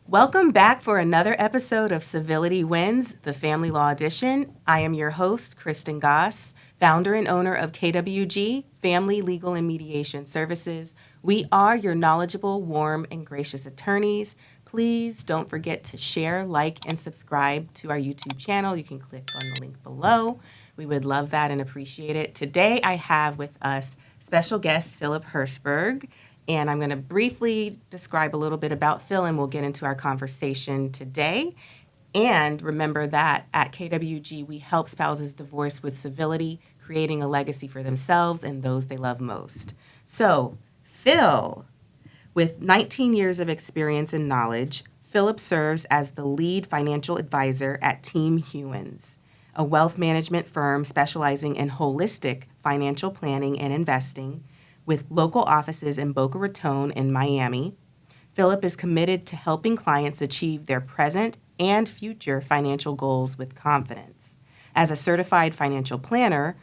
Welcome back for another episode of Civility Wins, the Family Law Edition. I am your host, Kristen Goss, founder and owner of KWG, Family Legal and Mediation Services. We are your knowledgeable, warm, and gracious attorneys. Please don't forget to share, like, and subscribe to our YouTube channel. You can click on the link below. We would love that and appreciate it. Today I have with us special guest Philip Herzberg. And I'm going to briefly describe a little bit about Phil, and we'll get into our conversation today. And remember that at KWG, we help spouses divorce with civility, creating a legacy for themselves and those they love most. So, Phil, with 19 years of experience and knowledge, Philip serves as the lead financial advisor at Team Hewins, a wealth management firm specializing in holistic financial planning and investing, with local offices in Boca Raton and Miami. Philip is committed to helping clients achieve their present and future financial goals with confidence. As a certified financial planner,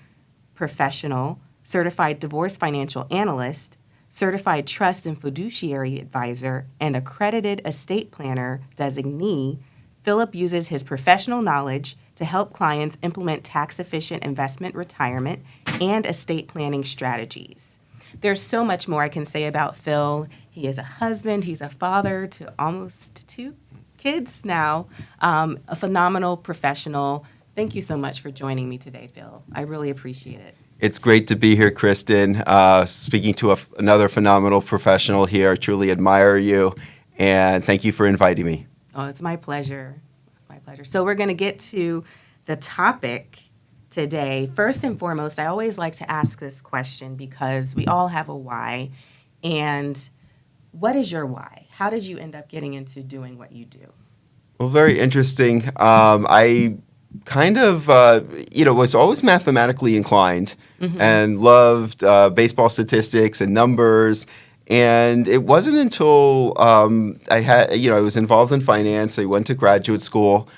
professional, certified divorce financial analyst, certified trust and fiduciary advisor, and accredited estate planner designee, Philip uses his professional knowledge to help clients implement tax-efficient investment, retirement, and estate planning strategies. There's so much more I can say about Phil. He is a husband. He's a father to almost 2 kids now, a phenomenal professional. Thank you so much for joining me today, Phil. I really appreciate it. It's great to be here, Kristen. Speaking to another phenomenal professional here. I truly admire you, and thank you for inviting me. Oh, it's my pleasure. It's my pleasure. So we're going to get to the topic today. First and foremost, I always like to ask this question because we all have a why. And what is your why? How did you end up getting into doing what you do? Well, very interesting. I kind of, was always mathematically inclined and loved baseball statistics and numbers. And it wasn't until I was involved in finance. I went to graduate school.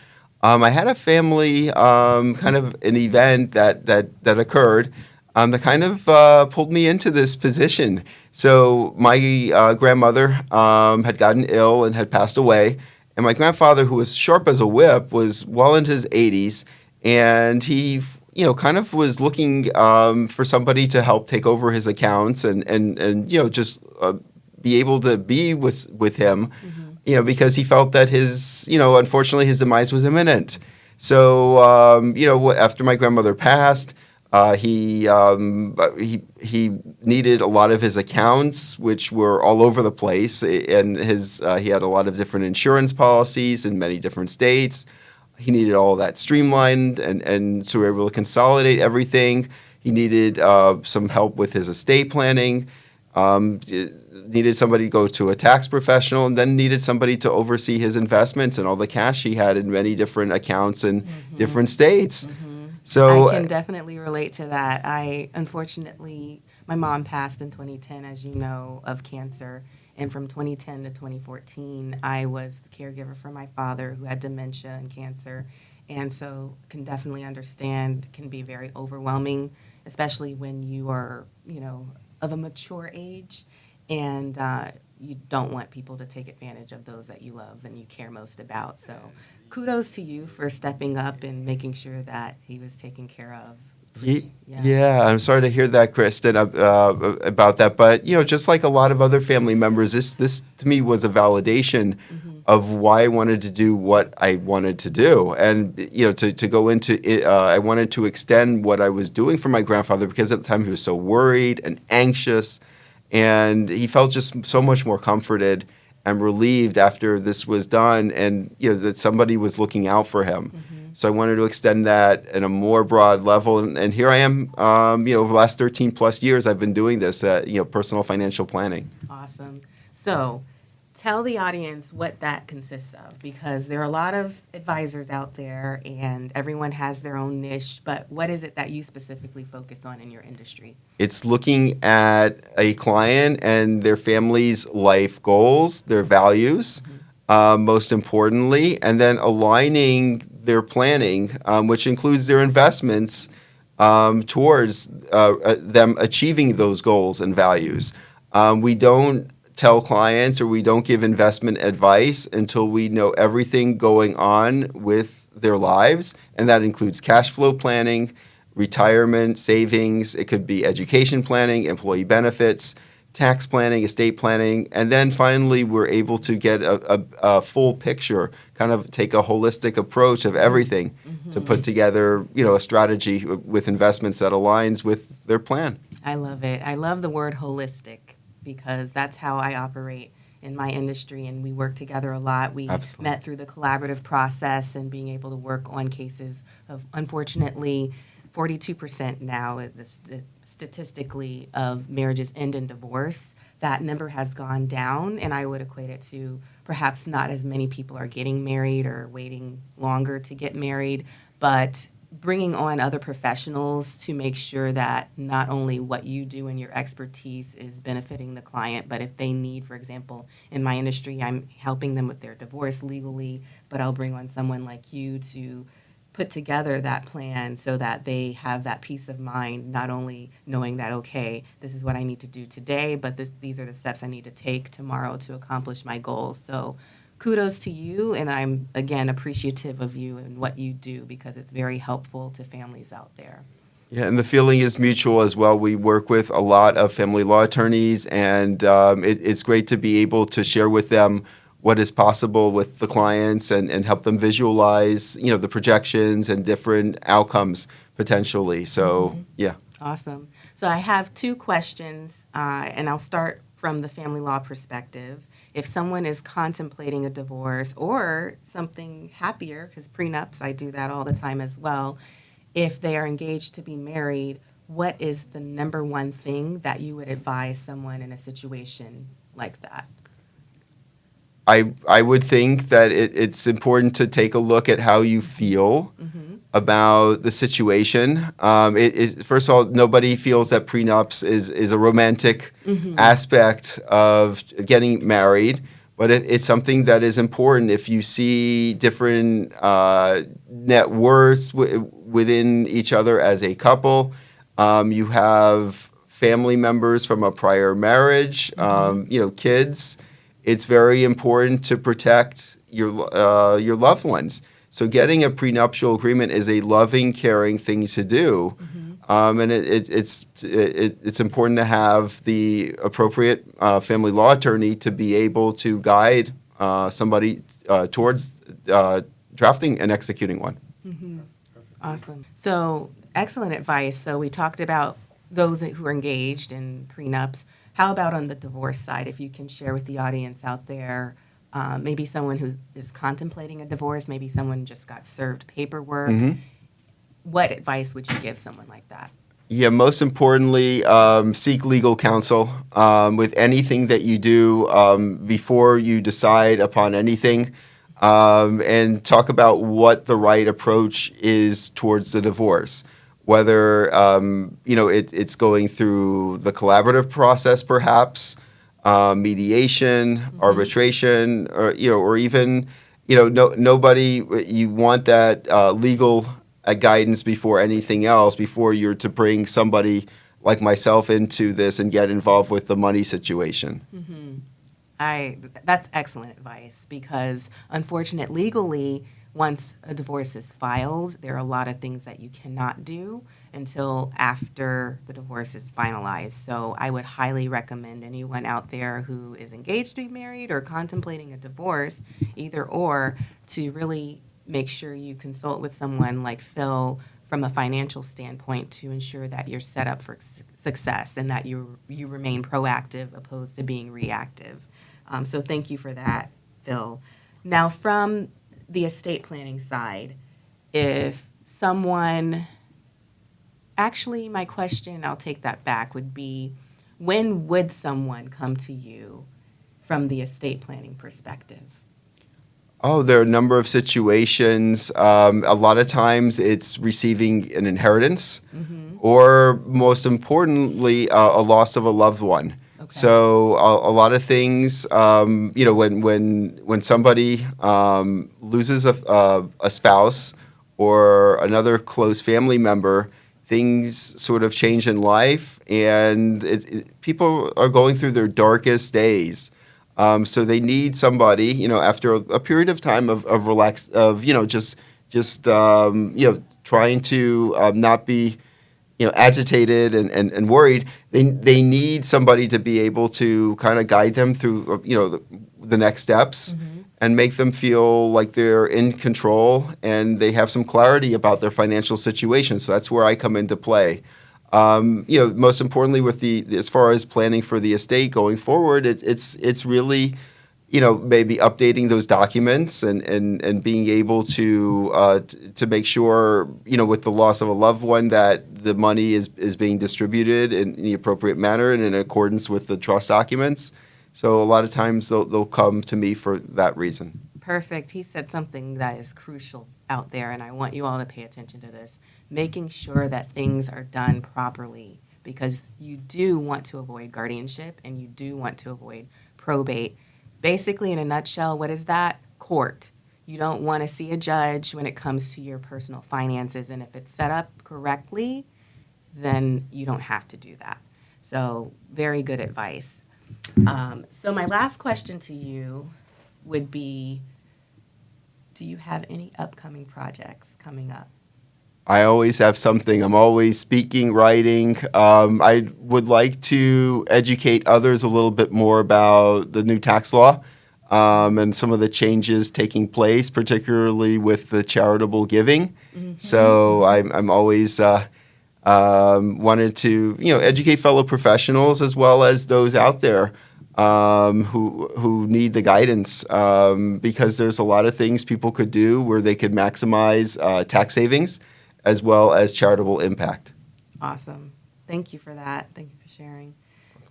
I had a family kind of an event that occurred that kind of pulled me into this position. So my grandmother had gotten ill and had passed away, and my grandfather, who was sharp as a whip, was well into his 80s, and he kind of was looking for somebody to help take over his accounts and just be able to be with him. Because he felt that unfortunately his demise was imminent. So, after my grandmother passed, he needed a lot of his accounts, which were all over the place, and he had a lot of different insurance policies in many different states. He needed all of that streamlined, and so we were able to consolidate everything. He needed some help with his estate planning. Needed somebody to go to a tax professional, and then needed somebody to oversee his investments and all the cash he had in many different accounts in different states. So I can definitely relate to that. Unfortunately, my mom passed in 2010, as you know, of cancer. And from 2010 to 2014, I was the caregiver for my father, who had dementia and cancer. And so can definitely understand, can be very overwhelming, especially when you are, of a mature age, and you don't want people to take advantage of those that you love and you care most about. So kudos to you for stepping up and making sure that he was taken care of. Yeah, I'm sorry to hear that, Kristen, about that. But, just like a lot of other family members, this to me was a validation of why I wanted to do what I wanted to do. And, to go into it, I wanted to extend what I was doing for my grandfather, because at the time he was so worried and anxious, and he felt just so much more comforted and relieved after this was done, and, that somebody was looking out for him. So I wanted to extend that in a more broad level, and here I am. Over the last 13 plus years, I've been doing this, personal financial planning. Awesome. So tell the audience what that consists of, because there are a lot of advisors out there, and everyone has their own niche. But what is it that you specifically focus on in your industry? It's looking at a client and their family's life goals, their values, most importantly, and then aligning their planning, which includes their investments, towards them achieving those goals and values. We don't tell clients or we don't give investment advice until we know everything going on with their lives, and that includes cash flow planning, retirement, savings, it could be education planning, employee benefits, tax planning, estate planning, and then finally we're able to get a full picture, kind of take a holistic approach of everything to put together, a strategy with investments that aligns with their plan. I love it. I love the word holistic because that's how I operate in my industry, and we work together a lot. We Absolutely. met through the collaborative process and being able to work on cases of, unfortunately, 42% now, statistically, of marriages end in divorce. That number has gone down, and I would equate it to perhaps not as many people are getting married or waiting longer to get married, but bringing on other professionals to make sure that not only what you do and your expertise is benefiting the client, but if they need, for example, in my industry, I'm helping them with their divorce legally, but I'll bring on someone like you to put together that plan so that they have that peace of mind, not only knowing that, okay, this is what I need to do today, but these are the steps I need to take tomorrow to accomplish my goals. So kudos to you, and I'm, again, appreciative of you and what you do because it's very helpful to families out there. Yeah, and the feeling is mutual as well. We work with a lot of family law attorneys, and it's great to be able to share with them what is possible with the clients and help them visualize, the projections and different outcomes potentially. So, yeah. Awesome. So I have two questions, and I'll start from the family law perspective. If someone is contemplating a divorce or something happier, because prenups, I do that all the time as well, if they are engaged to be married, what is the number one thing that you would advise someone in a situation like that? I would think that it's important to take a look at how you feel about the situation. First of all, nobody feels that prenups is a romantic aspect of getting married, but it's something that is important. If you see different net worths within each other as a couple, you have family members from a prior marriage, kids. It's very important to protect your loved ones. So getting a prenuptial agreement is a loving, caring thing to do, and it's important to have the appropriate family law attorney to be able to guide somebody towards drafting and executing one. Awesome. So excellent advice. So we talked about those who are engaged in prenups. How about on the divorce side, if you can share with the audience out there, maybe someone who is contemplating a divorce, maybe someone just got served paperwork. What advice would you give someone like that? Yeah, most importantly, seek legal counsel with anything that you do before you decide upon anything, and talk about what the right approach is towards the divorce. Whether it's going through the collaborative process, perhaps mediation, arbitration, or even nobody. You want that legal guidance before anything else. Before you're to bring somebody like myself into this and get involved with the money situation. That's excellent advice because, unfortunately, legally, once a divorce is filed, there are a lot of things that you cannot do until after the divorce is finalized. So I would highly recommend anyone out there who is engaged to be married or contemplating a divorce, either or, to really make sure you consult with someone like Phil from a financial standpoint to ensure that you're set up for success and that you remain proactive opposed to being reactive. So thank you for that, Phil. Now, from the estate planning side, if someone, actually my question, I'll take that back, would be, when would someone come to you from the estate planning perspective? Oh, there are a number of situations. A lot of times it's receiving an inheritance or, most importantly, a loss of a loved one. Okay. So a lot of things, when somebody loses a spouse or another close family member, things sort of change in life, and people are going through their darkest days. So they need somebody, after a period of time of relax, of trying to not be agitated and worried. They need somebody to be able to kind of guide them through the next steps and make them feel like they're in control and they have some clarity about their financial situation. So that's where I come into play. Most importantly, as far as planning for the estate going forward, it's really maybe updating those documents and being able to make sure, with the loss of a loved one, that the money is being distributed in the appropriate manner and in accordance with the trust documents. So a lot of times they'll come to me for that reason. Perfect. He said something that is crucial out there, and I want you all to pay attention to this. Making sure that things are done properly, because you do want to avoid guardianship and you do want to avoid probate. Basically, in a nutshell, what is that? Court. You don't want to see a judge when it comes to your personal finances, and if it's set up correctly, then you don't have to do that. So very good advice. So my last question to you would be, do you have any upcoming projects coming up? I always have something. I'm always speaking, writing. I would like to educate others a little bit more about the new tax law and some of the changes taking place, particularly with the charitable giving. So I'm always wanted to educate fellow professionals as well as those out there who need the guidance, because there's a lot of things people could do where they could maximize tax savings as well as charitable impact. Awesome. Thank you for that. Thank you for sharing.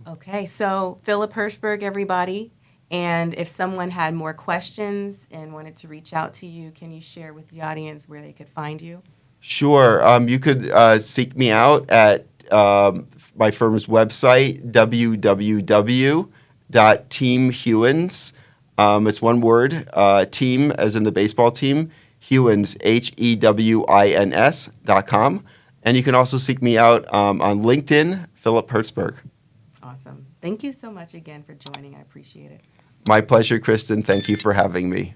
Okay, so Philip Herzberg, everybody. And if someone had more questions and wanted to reach out to you, can you share with the audience where they could find you? Sure. You could seek me out at my firm's website, www.teamhewins. It's one word, team as in the baseball team, Hewins, HEWINS.com. And you can also seek me out on LinkedIn, Philip Herzberg. Awesome. Thank you so much again for joining. I appreciate it. My pleasure, Kristen. Thank you for having me.